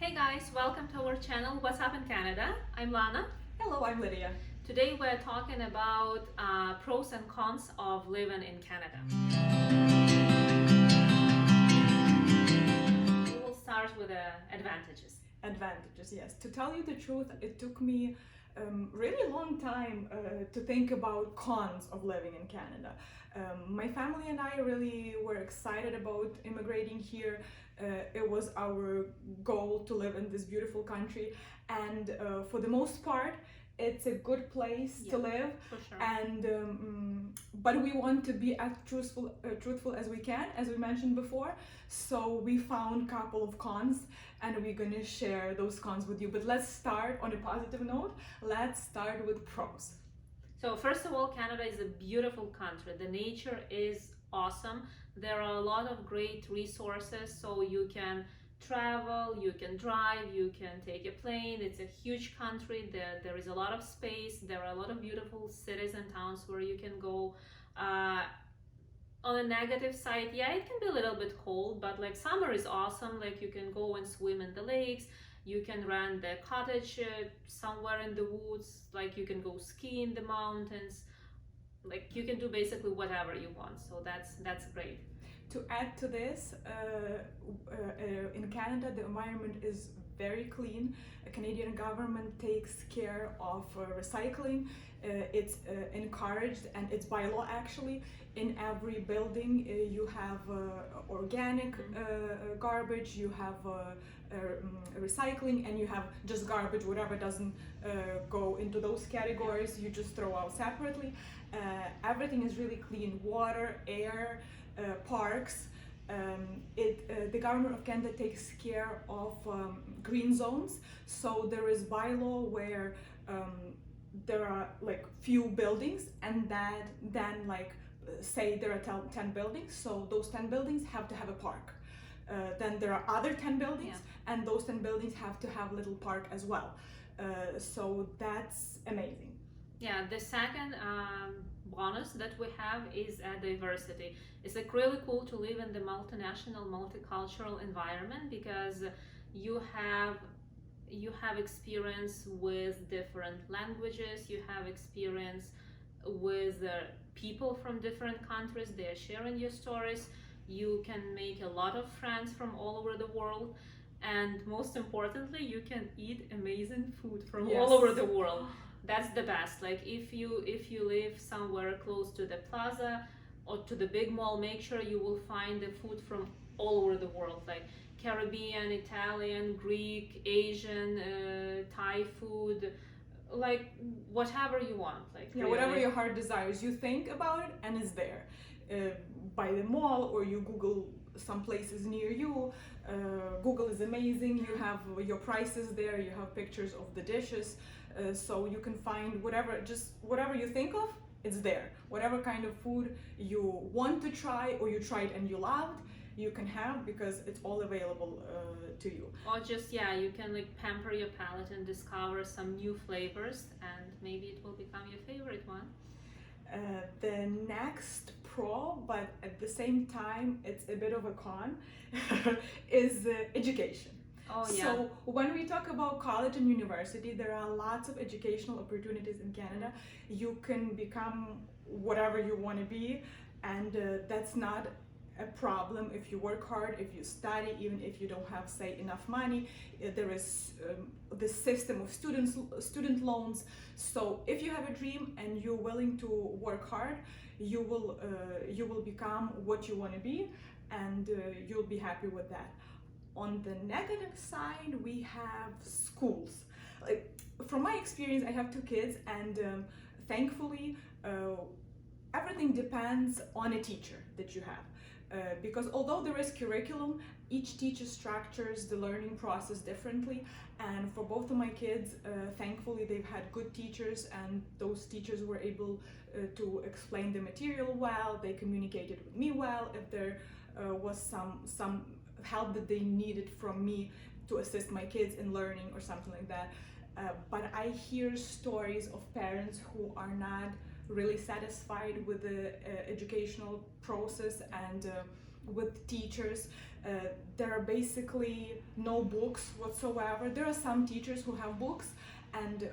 Hey guys, welcome to our channel What's Up in Canada. I'm Lana. Hello, I'm Lydia. Today we're talking about pros and cons of living in Canada. We will start with the advantages. Advantages, yes. To tell you the truth, it took me really long time to think about cons of living in Canada. My family and I really were excited about immigrating here. It was our goal to live in this beautiful country, and for the most part, it's a good place to live. For sure. And but we want to be as truthful as we can, as we mentioned before. So we found a couple of cons, and we're gonna share those cons with you. But let's start on a positive note. Let's start with pros. So first of all, Canada is a beautiful country. The nature is awesome. There are a lot of great resources, so you can travel, you can drive, you can take a plane. It's a huge country. There is a lot of space. There are a lot of beautiful cities and towns where you can go. On a negative side, yeah, it can be a little bit cold, but like summer is awesome. Like you can go and swim in the lakes. You can rent a cottage somewhere in the woods. Like you can go ski in the mountains. Like you can do basically whatever you want. So that's great. To add to this, in Canada, the environment is very clean. The Canadian government takes care of recycling. It's encouraged, and it's by law actually. In every building, you have organic garbage, you have recycling, and you have just garbage, whatever doesn't go into those categories, you just throw out separately. Everything is really clean: water, air, parks. The government of Canada takes care of green zones. So there is bylaw where there are like few buildings, and that then like say there are 10 buildings, so those 10 buildings have to have a park. Then there are other 10 buildings, and those 10 buildings have to have a little park as well. So that's amazing. Yeah, the second bonus that we have is diversity. It's like really cool to live in the multinational, multicultural environment because you have experience with different languages. You have experience with people from different countries. They are sharing your stories. You can make a lot of friends from all over the world, and most importantly, you can eat amazing food from all over the world. That's the best. Like if you live somewhere close to the plaza or to the big mall, make sure you will find the food from all over the world, like Caribbean, Italian, Greek, Asian, Thai food, like whatever you want. Like yeah, whatever your heart desires, you think about it and it's there. By the mall, or you Google some places near you. Google is amazing. You have your prices there. You have pictures of the dishes. So you can find whatever you think of, it's there. Whatever kind of food you want to try, or you tried and you loved, you can have, because it's all available to you. Or just you can like pamper your palate and discover some new flavors, and maybe it will become your favorite one. The next pro, but at the same time it's a bit of a con, is education. Oh, yeah. So when we talk about college and university, there are lots of educational opportunities in Canada. You can become whatever you want to be, and that's not a problem if you work hard, if you study, even if you don't have, say, enough money. There is the system of student loans. So if you have a dream and you're willing to work hard, you will become what you want to be, and you'll be happy with that. On the negative side, we have schools. Like, from my experience, I have two kids, and thankfully, everything depends on a teacher that you have. Because although there is curriculum, each teacher structures the learning process differently. And for both of my kids, thankfully, they've had good teachers, and those teachers were able to explain the material well. They communicated with me well. If there was some help that they needed from me to assist my kids in learning or something like that. But I hear stories of parents who are not really satisfied with the educational process and with teachers. There are basically no books whatsoever. There are some teachers who have books and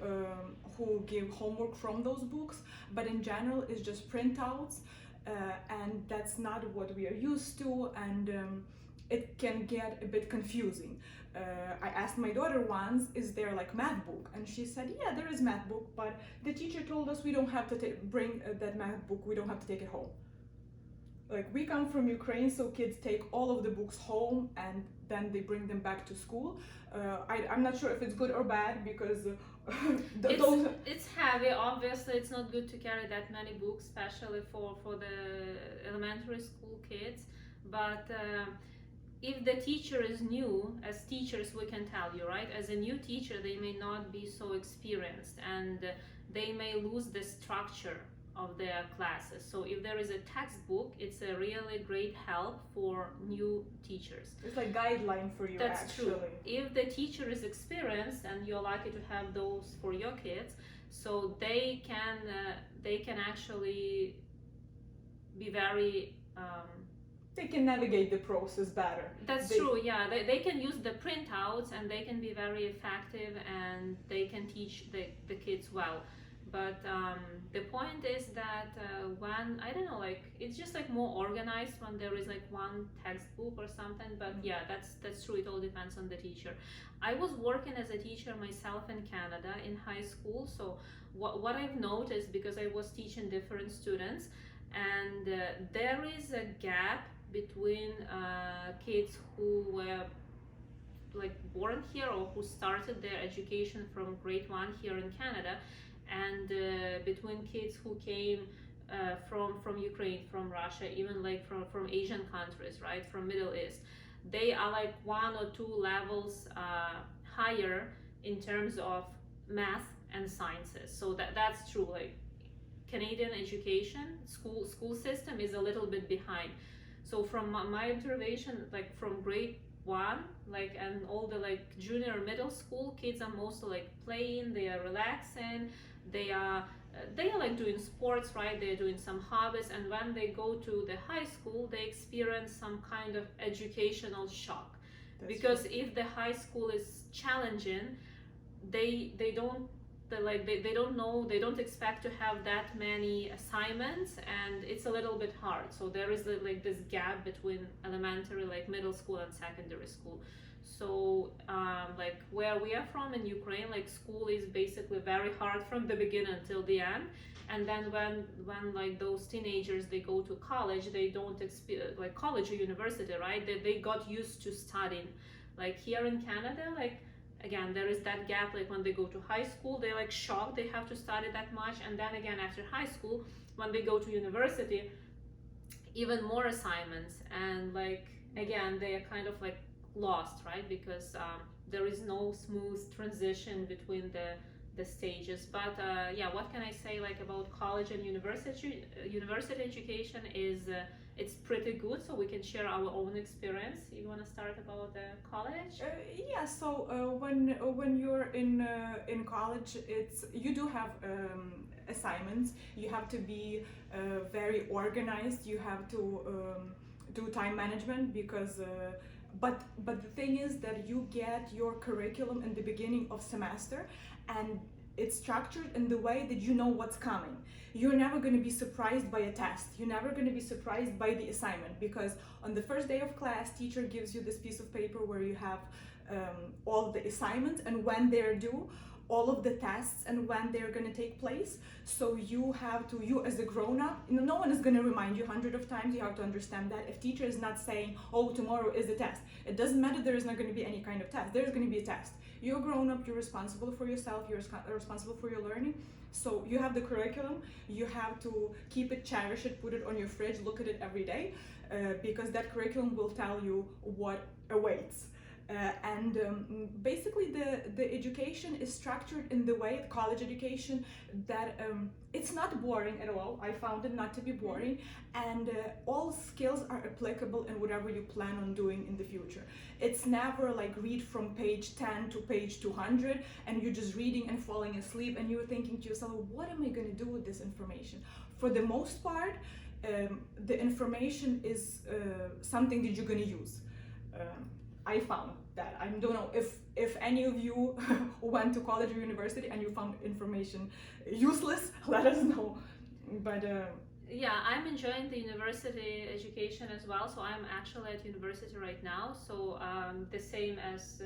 who give homework from those books, but in general it's just printouts, and that's not what we are used to, and it can get a bit confusing. I asked my daughter once, is there like math book? And she said, yeah, there is math book, but the teacher told us we don't have to bring that math book, we don't have to take it home. Like, we come from Ukraine, so kids take all of the books home and then they bring them back to school. I'm not sure if it's good or bad, because it's heavy. Obviously, it's not good to carry that many books, especially for the elementary school kids. But if the teacher is new, as teachers we can tell you, right? As a new teacher, they may not be so experienced, and they may lose the structure of their classes. So if there is a textbook, it's a really great help for new teachers. It's like guideline for you. That's actually true. If the teacher is experienced, and you're lucky to have those for your kids, so they can actually be very they can navigate the process better. That's true, yeah. They can use the printouts, and they can be very effective, and they can teach the kids well. But the point is that when, I don't know, like, it's just like more organized when there is like one textbook or something. But yeah, that's true. It all depends on the teacher. I was working as a teacher myself in Canada in high school. So what I've noticed, because I was teaching different students, and there is a gap between kids who were like born here or who started their education from grade 1 here in Canada, and between kids who came from Ukraine, from Russia, even like from Asian countries, right, from Middle East. They are like 1 or 2 levels higher in terms of math and sciences. So that's true. Like, Canadian education school system is a little bit behind. So from my observation, like from grade 1, like, and all the like junior middle school kids are mostly like playing, they are relaxing, they are like doing sports, right? They're doing some hobbies, and when they go to the high school, they experience some kind of educational shock. That's because true. If the high school is challenging, they don't know, they don't expect to have that many assignments, and it's a little bit hard. So there is like this gap between elementary, like middle school, and secondary school. So like where we are from in Ukraine, like school is basically very hard from the beginning until the end. And then when like those teenagers, they go to college, they don't experience like college or university, right? They got used to studying. Like here in Canada, like, again, there is that gap. Like when they go to high school, they're like shocked they have to study that much, and then again after high school, when they go to university, even more assignments, and like again they are kind of like lost, right? Because there is no smooth transition between the stages. But yeah, what can I say like about college and university education is it's pretty good, so we can share our own experience. You want to start about college? Yeah. So when you're in college, you do have assignments. You have to be very organized. You have to do time management, because. But the thing is that you get your curriculum in the beginning of semester, and it's structured in the way that you know what's coming. You're never going to be surprised by a test. You're never going to be surprised by the assignment, because on the first day of class, teacher gives you this piece of paper where you have all of the assignments and when they're due, all of the tests and when they're going to take place. So you as a grown-up, no one is going to remind you 100 of times. You have to understand that if teacher is not saying, oh, tomorrow is a test, it doesn't matter, there is not going to be any kind of test. There's going to be a test. You're grown up, you're responsible for yourself, you're responsible for your learning. So you have the curriculum, you have to keep it, cherish it, put it on your fridge, look at it every day, because that curriculum will tell you what awaits. Basically the education is structured in the way, college education, that it's not boring at all. I found it not to be boring, and all skills are applicable in whatever you plan on doing in the future. It's never like read from page 10 to page 200 and you're just reading and falling asleep and you're thinking to yourself, what am I going to do with this information? For the most part, the information is something that you're going to use. I found that. I don't know if any of you went to college or university and you found information useless, let us know. But yeah, I'm enjoying the university education as well. So I'm actually at university right now. So the same as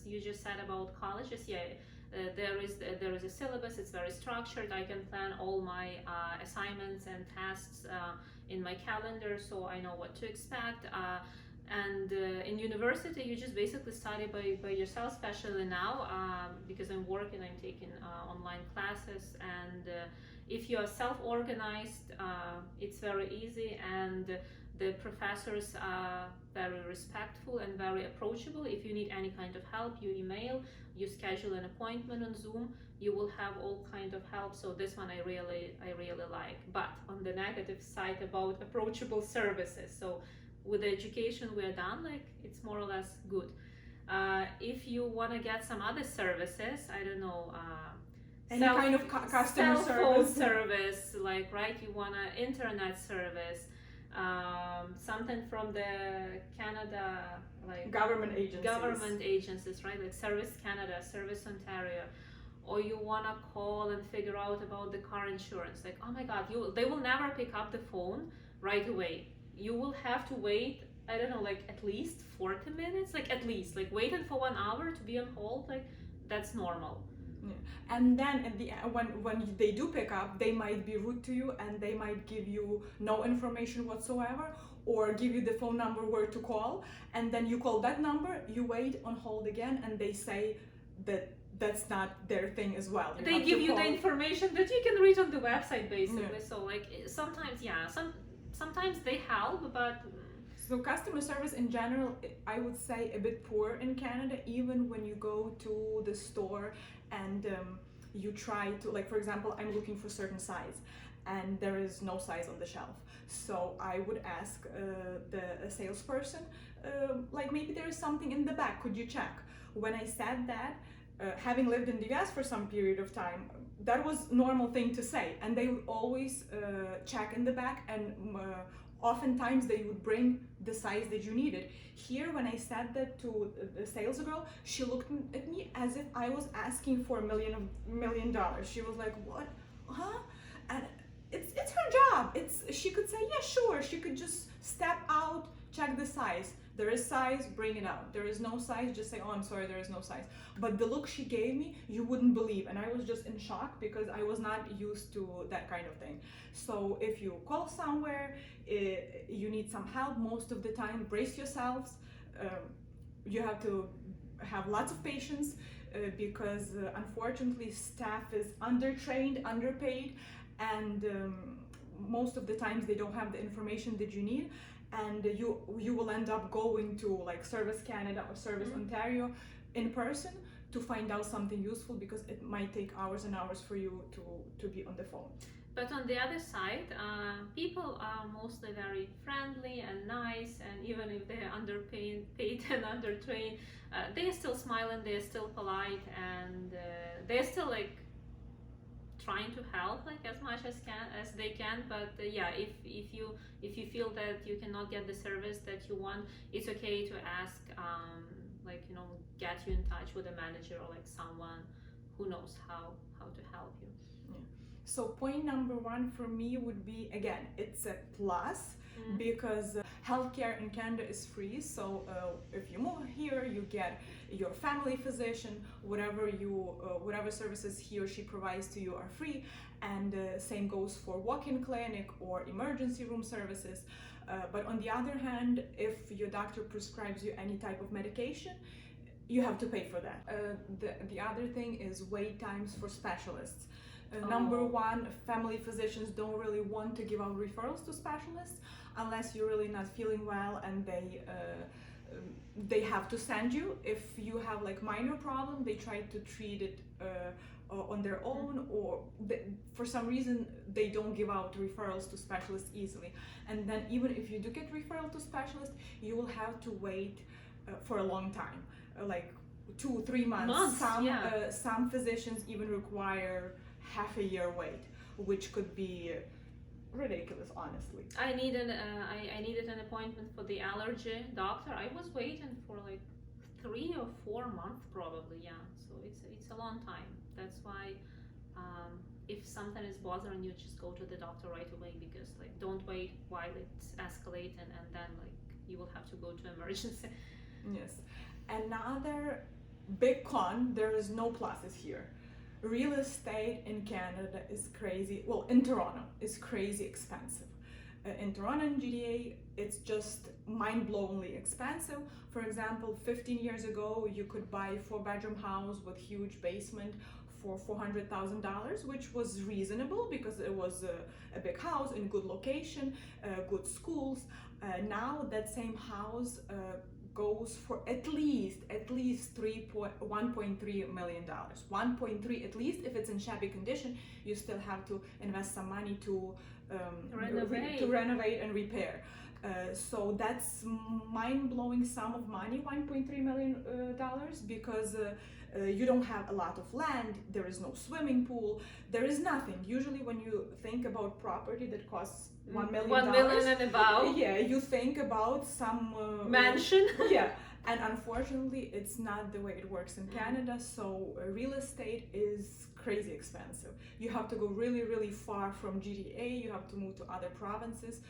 you just said about colleges. Yeah, there is a syllabus. It's very structured. I can plan all my assignments and tasks in my calendar, so I know what to expect. And in university, you just basically study by yourself, especially now because I'm working. I'm taking online classes, and if you are self-organized, it's very easy, and the professors are very respectful and very approachable. If you need any kind of help, you email, you schedule an appointment on Zoom, you will have all kind of help. So this one I really like. But on the negative side about approachable services, so with the education we're done, like it's more or less good. If you want to get some other services, I don't know, any kind of customer cell phone service. service, like, right, you want an internet service, something from the Canada, like Government agencies, right, like Service Canada, Service Ontario, or you want to call and figure out about the car insurance, like, oh my god, they will never pick up the phone right away. You will have to wait, I don't know, like at least 40 minutes, like at least, like waiting for 1 hour to be on hold, like that's normal. Yeah. And then at the end, when they do pick up, they might be rude to you and they might give you no information whatsoever, or give you the phone number where to call, and then you call that number, you wait on hold again, and they say that that's not their thing as well. They give you the information that you can read on the website, basically. Yeah. So like sometimes, yeah, sometimes they help, but so customer service in general, I would say a bit poor in Canada. Even when you go to the store and you try to, like, for example, I'm looking for certain size and there is no size on the shelf, so I would ask the salesperson, like, maybe there is something in the back, could you check? When I said that, having lived in the US for some period of time, that was normal thing to say, and they would always check in the back, and oftentimes they would bring the size that you needed. Here, when I said that to the sales girl, she looked at me as if I was asking for $1 million. She was like, what? Huh? And it's her job. She could say, yeah, sure. She could just step out, check the size. There is size, bring it out. There is no size, just say, oh, I'm sorry, there is no size. But the look she gave me, you wouldn't believe. And I was just in shock because I was not used to that kind of thing. So if you call somewhere, you need some help, most of the time, brace yourselves. You have to have lots of patience because unfortunately staff is undertrained, underpaid, and most of the times they don't have the information that you need. And you will end up going to like Service Canada or Service Ontario in person to find out something useful, because it might take hours and hours for you to be on the phone. But on the other side, people are mostly very friendly and nice, and even if they're underpaid and undertrained, they're still smiling, they're still polite, and they're still like trying to help like as much as they can. But yeah, if you feel that you cannot get the service that you want, it's okay to ask, like, you know, get you in touch with a manager or like someone who knows how to help you. Yeah. So point number one for me would be, again, it's a plus, because healthcare in Canada is free. So if you move here, you get your family physician, whatever services he or she provides to you are free, and same goes for walk-in clinic or emergency room services. But on the other hand, if your doctor prescribes you any type of medication, you have to pay for that. The other thing is wait times for specialists. Number one, family physicians don't really want to give out referrals to specialists unless you're really not feeling well and they have to send you. If you have like minor problem, they try to treat it on their own, or for some reason they don't give out referrals to specialists easily. And then even if you do get referral to specialists, you will have to wait for a long time, like 2-3 months. Some physicians even require half a year wait, which could be ridiculous, honestly. I needed an appointment for the allergy doctor. I was waiting for like 3 or 4 months probably. Yeah, so it's a long time. That's why if something is bothering you, just go to the doctor right away, because like don't wait while it's escalating and then like you will have to go to emergency. Yes. Another big con, there is no pluses here. Real estate in Canada is crazy. Well, in Toronto, is crazy expensive. In Toronto and GTA, it's just mind-blowingly expensive. For example, 15 years ago, you could buy a 4-bedroom house with huge basement for $400,000, which was reasonable because it was a big house in good location, good schools. Now that same house goes for at least $1.3 million. 1.3 at least. If it's in shabby condition, you still have to invest some money to renovate and repair. So that's mind-blowing sum of money, $1.3 million, because you don't have a lot of land, there is no swimming pool, there is nothing. Usually when you think about property that costs $1 million, $1 million and above, yeah, you think about some mansion. Yeah, and unfortunately it's not the way it works in Canada. So real estate is crazy expensive. You have to go really, really far from GTA, you have to move to other provinces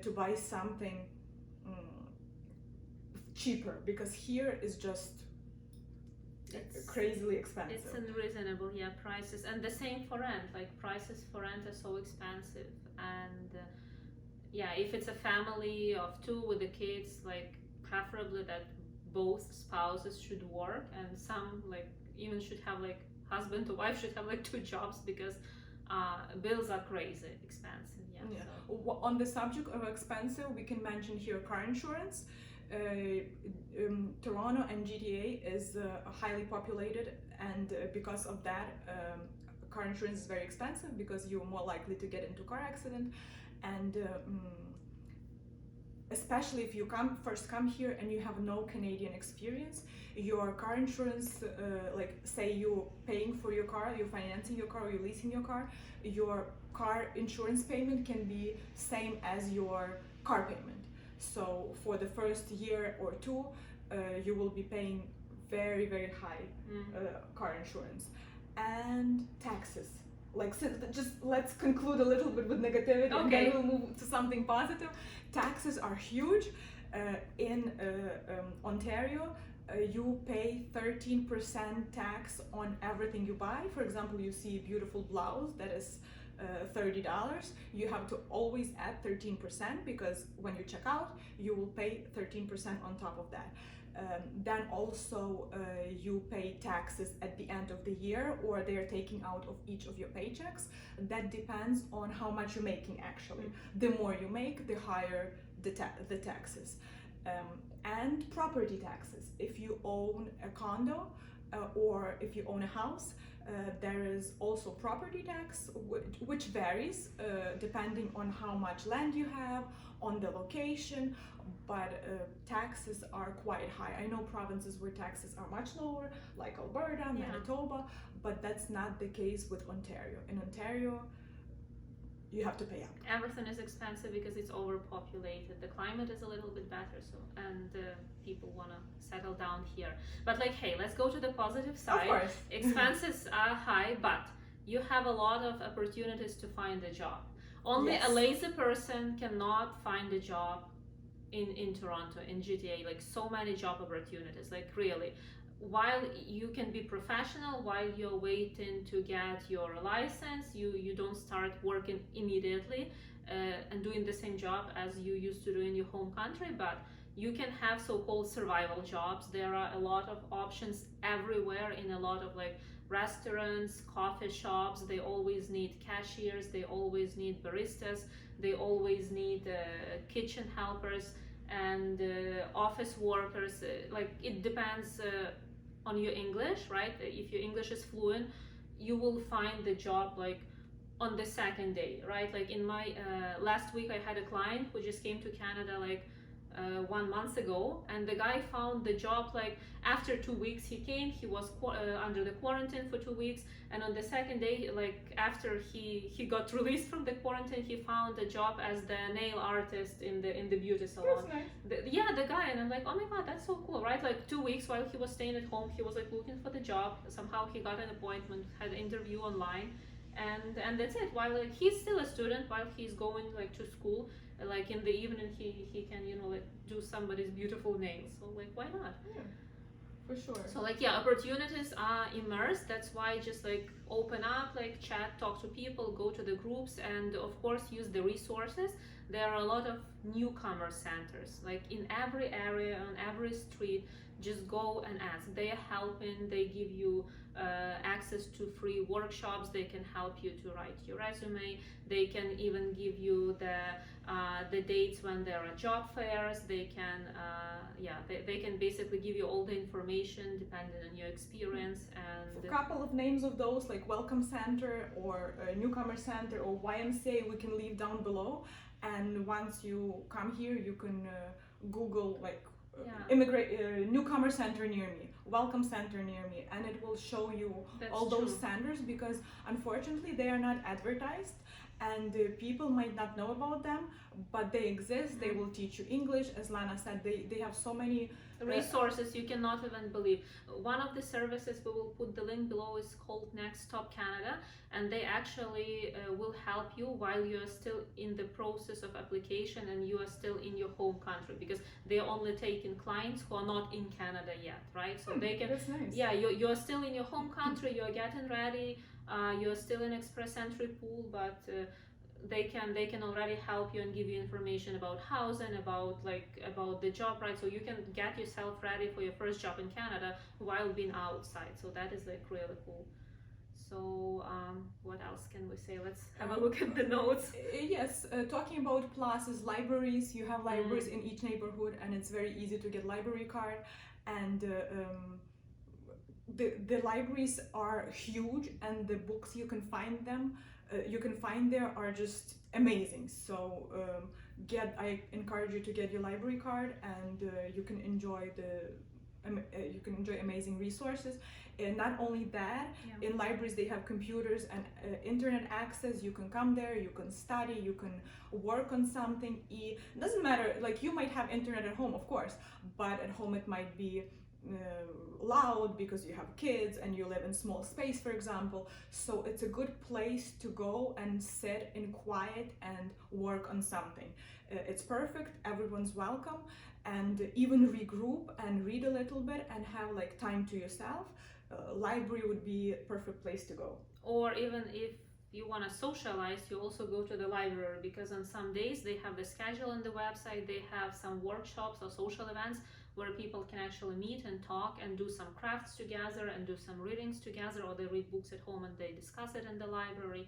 to buy something cheaper, because here is just crazily expensive. It's unreasonable, yeah, prices. And the same for rent, like prices for rent are so expensive. And yeah, if it's a family of 2 with the kids, like preferably that both spouses should work, and some like even should have like husband or wife should have like 2 jobs, because bills are crazy expensive. Yeah. So. On the subject of expensive, we can mention here car insurance. Toronto and GTA is highly populated, and because of that, car insurance is very expensive, because you're more likely to get into car accident, and especially if you first come here and you have no Canadian experience, your car insurance, like say you're paying for your car, you're financing your car, or you're leasing your car insurance payment can be same as your car payment. So for the first year or 2, you will be paying very, very high car insurance. And taxes. Like, so just let's conclude a little bit with negativity, and then we'll move to something positive. Taxes are huge. In Ontario, you pay 13% tax on everything you buy. For example, you see a beautiful blouse that is $30, you have to always add 13%, because when you check out, you will pay 13% on top of that. Then also you pay taxes at the end of the year, or they're taking out of each of your paychecks. That depends on how much you're making actually. The more you make, the higher the taxes. And property taxes. If you own a condo or if you own a house, there is also property tax, which varies depending on how much land you have, on the location, but taxes are quite high. I know provinces where taxes are much lower, like Alberta, Manitoba, but that's not the case with Ontario. In Ontario, you have to pay up. Everything is expensive because it's overpopulated. The climate is a little bit better, so and people want to settle down here. But like, hey, let's go to the positive side. Of course. Expenses are high, but you have a lot of opportunities to find a job. Only a lazy person cannot find a job in Toronto, in GTA. Like, so many job opportunities, like really. While you can be professional, while you're waiting to get your license, you don't start working immediately and doing the same job as you used to do in your home country, but you can have so-called survival jobs. There are a lot of options everywhere in a lot of like restaurants, coffee shops. They always need cashiers, they always need baristas, they always need kitchen helpers and office workers. Like, it depends on your English, right? If your English is fluent, you will find the job like on the second day, right? Like in my last week, I had a client who just came to Canada like 1 month ago, and the guy found the job like after 2 weeks. He came, he was under the quarantine for 2 weeks, and on the second day, like after he got released from the quarantine, he found a job as the nail artist in the beauty salon. That's nice. The guy, and I'm like, oh my god, that's so cool, right? Like 2 weeks while he was staying at home, he was like looking for the job. Somehow he got an appointment, had an interview online, and that's it. While like, he's still a student, while he's going like to school, like in the evening he can like do somebody's beautiful nails. So like, why not? Yeah, for sure. So like, yeah, opportunities are immersed. That's why just like open up, like chat, talk to people, go to the groups, and of course use the resources. There are a lot of newcomer centers, like in every area, on every street. Just go and ask. They are helping. They give you access to free workshops. They can help you to write your resume. They can even give you the dates when there are job fairs. They can they can basically give you all the information depending on your experience. And a couple of names of those, like Welcome Center or Newcomer Center or YMCA, we can leave down below. And once you come here, you can Google like newcomer center near me, welcome center near me, and it will show you all those centers, because unfortunately they are not advertised, and people might not know about them, but they exist. They will teach you English. As Lana said, they have so many resources you cannot even believe. One of the services, we will put the link below, is called Next Stop Canada, and they actually will help you while you are still in the process of application and you are still in your home country, because they're only taking clients who are not in Canada yet, right? So they can, that's nice. Yeah, you're still in your home country, you're getting ready, you're still in express entry pool, but they can already help you and give you information about housing, about the job, right? So you can get yourself ready for your first job in Canada while being outside. So that is like really cool. So what else can we say? Let's have a look at the notes. Yes, talking about pluses, libraries. You have libraries in each neighborhood, and it's very easy to get library card. And the libraries are huge, and the books you can find there are just amazing. So I encourage you to get your library card, and you can enjoy amazing resources. And not only that, in libraries they have computers and internet access. You can come there, you can study, you can work on something. It doesn't matter, like you might have internet at home, of course, but at home it might be loud because you have kids and you live in small space, for example. So it's a good place to go and sit in quiet and work on something. It's perfect, everyone's welcome, and even regroup and read a little bit and have like time to yourself. Library would be a perfect place to go. Or even if you want to socialize, you also go to the library, because on some days they have the schedule on the website. They have some workshops or social events where people can actually meet and talk and do some crafts together and do some readings together, or they read books at home and they discuss it in the library.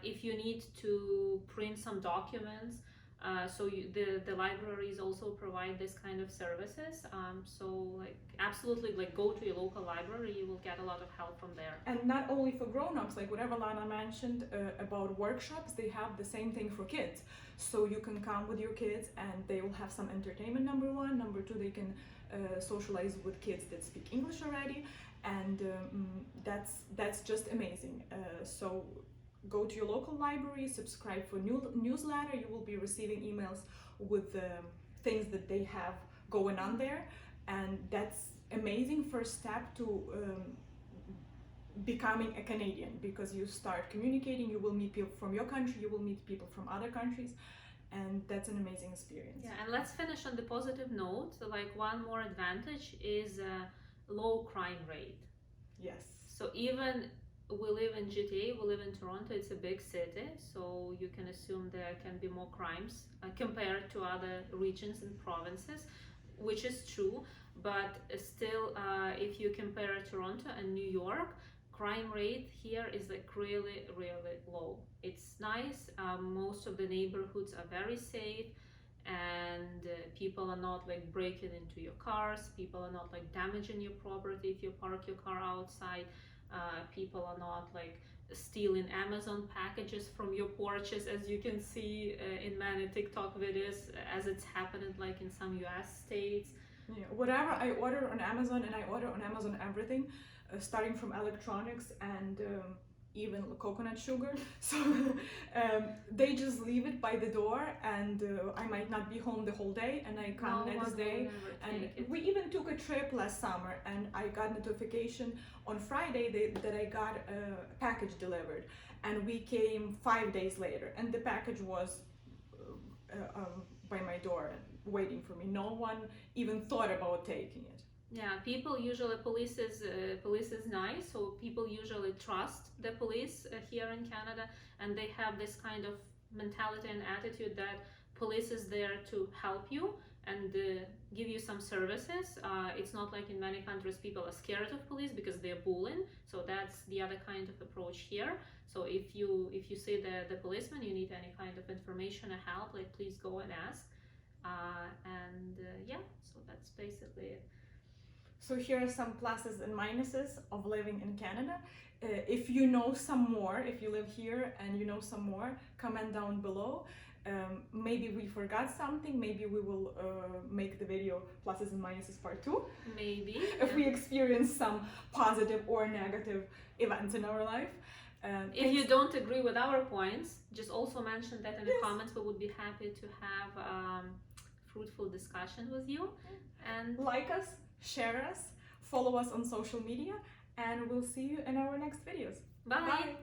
If you need to print some documents, the libraries also provide this kind of services. So like absolutely, like go to your local library, you will get a lot of help from there. And not only for grown-ups, like whatever Lana mentioned about workshops, they have the same thing for kids. So you can come with your kids and they will have some entertainment, number one. Number two, they can socialize with kids that speak English already, and that's just amazing. So go to your local library, subscribe for newsletter. You will be receiving emails with the things that they have going on there, and that's amazing first step to becoming a Canadian, because you start communicating, you will meet people from your country, you will meet people from other countries, and that's an amazing experience. Yeah, and let's finish on the positive note. So like one more advantage is low crime rate. Yes. So even we live in GTA, we live in Toronto, it's a big city, so you can assume there can be more crimes compared to other regions and provinces, which is true, but still if you compare Toronto and New York, crime rate here is like really low. It's nice. Most of the neighborhoods are very safe, and people are not like breaking into your cars, people are not like damaging your property if you park your car outside. People are not like stealing Amazon packages from your porches, as you can see in many TikTok videos, as it's happening like in some US states. Yeah, whatever I order on Amazon, and I order on Amazon everything, starting from electronics and even coconut sugar. So they just leave it by the door, and I might not be home the whole day, and I come No next one day. will ever And take it. we even took a trip last summer, and I got notification on Friday that I got a package delivered, and we came 5 days later, and the package was by my door waiting for me. No one even thought about taking it. Yeah, people usually police is nice, so people usually trust the police here in Canada, and they have this kind of mentality and attitude that police is there to help you and give you some services. It's not like in many countries people are scared of police because they're bullying. So that's the other kind of approach here. So if you see the policeman, you need any kind of information or help, like please go and ask. Yeah, so that's basically it. So here are some pluses and minuses of living in Canada. If you know some more, if you live here and you know some more, comment down below. Maybe we forgot something. Maybe we will make the video pluses and minuses part 2. Maybe. If we experience some positive or negative events in our life. If you don't agree with our points, just also mention that in the Yes. comments. We would be happy to have fruitful discussion with you. And Like us, share us, follow us on social media, and we'll see you in our next videos. bye. Bye.